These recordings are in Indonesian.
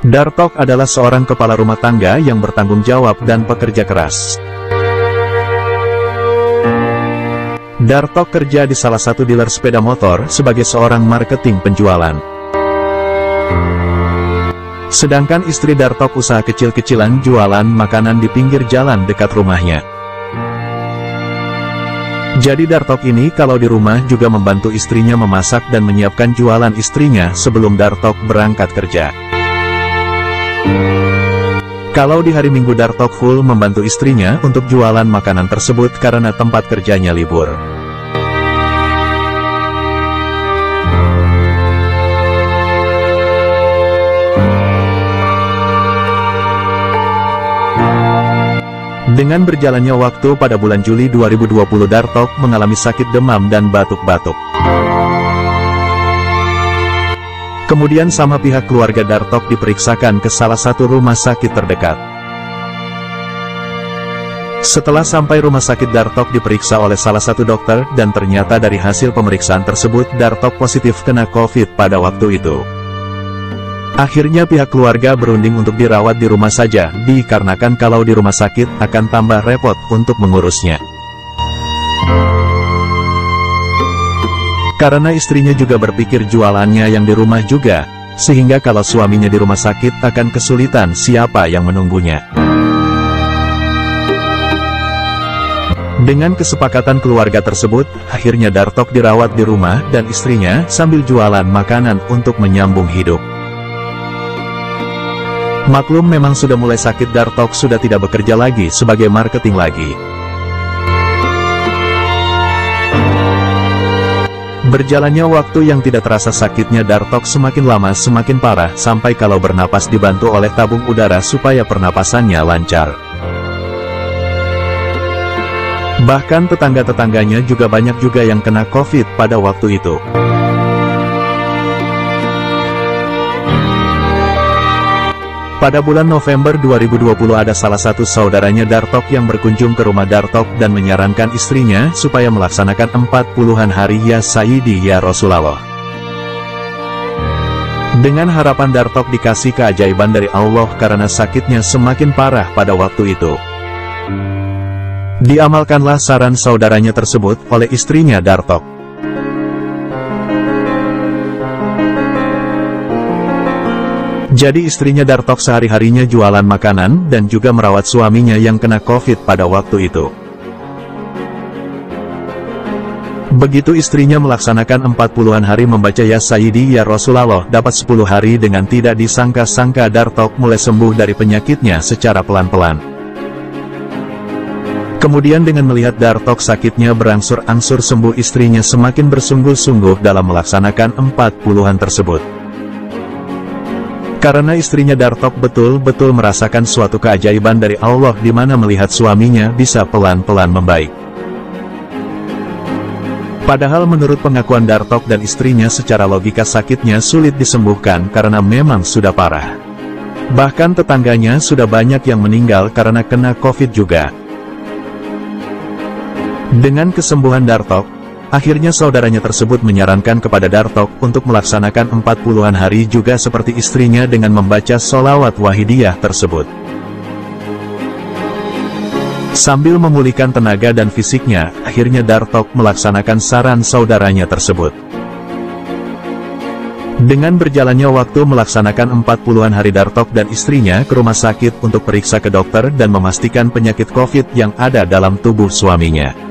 Dartok adalah seorang kepala rumah tangga yang bertanggung jawab dan pekerja keras. Dartok kerja di salah satu dealer sepeda motor sebagai seorang marketing penjualan. Sedangkan istri Dartok usaha kecil-kecilan jualan makanan di pinggir jalan dekat rumahnya. Jadi Dartok ini kalau di rumah juga membantu istrinya memasak dan menyiapkan jualan istrinya sebelum Dartok berangkat kerja. Kalau di hari Minggu Dartok full membantu istrinya untuk jualan makanan tersebut karena tempat kerjanya libur. Dengan berjalannya waktu pada bulan Juli 2020 Dartok mengalami sakit demam dan batuk-batuk. Kemudian sama pihak keluarga Dartok diperiksakan ke salah satu rumah sakit terdekat. Setelah sampai rumah sakit Dartok diperiksa oleh salah satu dokter dan ternyata dari hasil pemeriksaan tersebut Dartok positif kena COVID pada waktu itu. Akhirnya pihak keluarga berunding untuk dirawat di rumah saja, dikarenakan kalau di rumah sakit akan tambah repot untuk mengurusnya. Karena istrinya juga berpikir jualannya yang di rumah juga, sehingga kalau suaminya di rumah sakit akan kesulitan siapa yang menunggunya. Dengan kesepakatan keluarga tersebut, akhirnya Dartok dirawat di rumah dan istrinya sambil jualan makanan untuk menyambung hidup. Maklum memang sudah mulai sakit Dartok sudah tidak bekerja lagi sebagai marketing lagi. Berjalannya waktu yang tidak terasa sakitnya Dartok semakin lama semakin parah sampai kalau bernapas dibantu oleh tabung udara supaya pernapasannya lancar. Bahkan tetangga-tetangganya juga banyak juga yang kena COVID pada waktu itu. Pada bulan November 2020 ada salah satu saudaranya Dartok yang berkunjung ke rumah Dartok dan menyarankan istrinya supaya melaksanakan 40-an hari Ya Sayyidi Ya Rasulullah. Dengan harapan Dartok dikasih keajaiban dari Allah karena sakitnya semakin parah pada waktu itu. Diamalkanlah saran saudaranya tersebut oleh istrinya Dartok. Jadi istrinya Dartok sehari-harinya jualan makanan dan juga merawat suaminya yang kena COVID pada waktu itu. Begitu istrinya melaksanakan 40-an hari membaca Ya Sayyidi Ya Rasulullah dapat 10 hari dengan tidak disangka-sangka Dartok mulai sembuh dari penyakitnya secara pelan-pelan. Kemudian dengan melihat Dartok sakitnya berangsur-angsur sembuh istrinya semakin bersungguh-sungguh dalam melaksanakan 40-an tersebut. Karena istrinya Dartok betul-betul merasakan suatu keajaiban dari Allah di mana melihat suaminya bisa pelan-pelan membaik. Padahal menurut pengakuan Dartok dan istrinya secara logika sakitnya sulit disembuhkan karena memang sudah parah. Bahkan tetangganya sudah banyak yang meninggal karena kena COVID juga. Dengan kesembuhan Dartok, akhirnya saudaranya tersebut menyarankan kepada Dartok untuk melaksanakan 40-an hari juga seperti istrinya dengan membaca sholawat wahidiyah tersebut. Sambil memulihkan tenaga dan fisiknya, akhirnya Dartok melaksanakan saran saudaranya tersebut. Dengan berjalannya waktu melaksanakan 40-an hari Dartok dan istrinya ke rumah sakit untuk periksa ke dokter dan memastikan penyakit COVID yang ada dalam tubuh suaminya.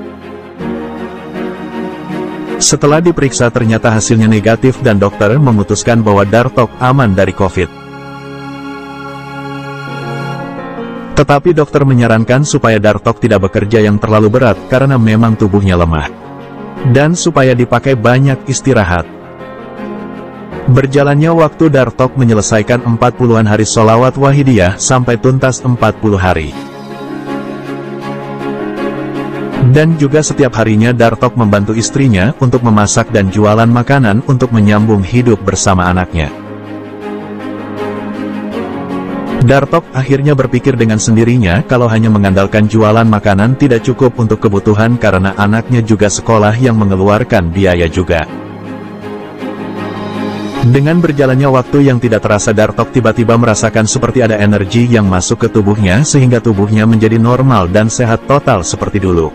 Setelah diperiksa ternyata hasilnya negatif dan dokter memutuskan bahwa Dartok aman dari COVID. Tetapi dokter menyarankan supaya Dartok tidak bekerja yang terlalu berat karena memang tubuhnya lemah. Dan supaya dipakai banyak istirahat. Berjalannya waktu Dartok menyelesaikan 40-an hari sholawat wahidiyah sampai tuntas 40 hari. Dan juga setiap harinya Dartok membantu istrinya untuk memasak dan jualan makanan untuk menyambung hidup bersama anaknya. Dartok akhirnya berpikir dengan sendirinya kalau hanya mengandalkan jualan makanan tidak cukup untuk kebutuhan karena anaknya juga sekolah yang mengeluarkan biaya juga. Dengan berjalannya waktu yang tidak terasa, Dartok tiba-tiba merasakan seperti ada energi yang masuk ke tubuhnya sehingga tubuhnya menjadi normal dan sehat total seperti dulu.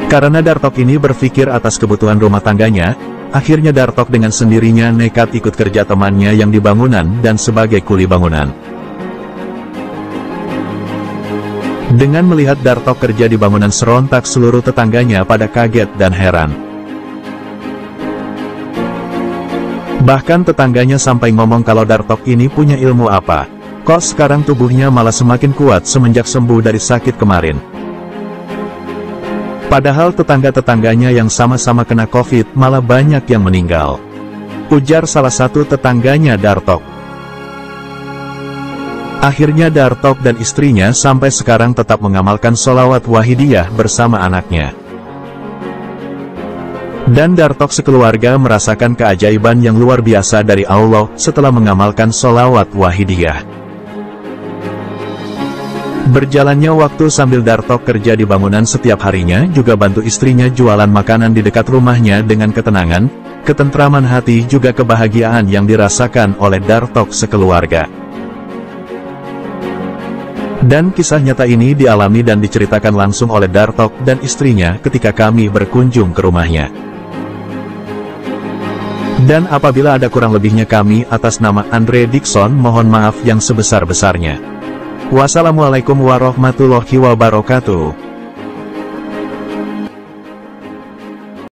Karena Dartok ini berpikir atas kebutuhan rumah tangganya, akhirnya Dartok dengan sendirinya nekat ikut kerja temannya yang di bangunan dan sebagai kuli bangunan. Dengan melihat Dartok kerja di bangunan, serontak seluruh tetangganya pada kaget dan heran. Bahkan tetangganya sampai ngomong kalau Dartok ini punya ilmu apa, kok sekarang tubuhnya malah semakin kuat semenjak sembuh dari sakit kemarin. Padahal tetangga-tetangganya yang sama-sama kena COVID malah banyak yang meninggal. Ujar salah satu tetangganya Dartok. Akhirnya Dartok dan istrinya sampai sekarang tetap mengamalkan sholawat wahidiyah bersama anaknya. Dan Dartok sekeluarga merasakan keajaiban yang luar biasa dari Allah setelah mengamalkan sholawat wahidiyah. Berjalannya waktu sambil Dartok kerja di bangunan setiap harinya juga bantu istrinya jualan makanan di dekat rumahnya dengan ketenangan, ketentraman hati juga kebahagiaan yang dirasakan oleh Dartok sekeluarga. Dan kisah nyata ini dialami dan diceritakan langsung oleh Dartok dan istrinya ketika kami berkunjung ke rumahnya. Dan apabila ada kurang lebihnya, kami atas nama Andre Dixon mohon maaf yang sebesar-besarnya. Wassalamualaikum warahmatullahi wabarakatuh.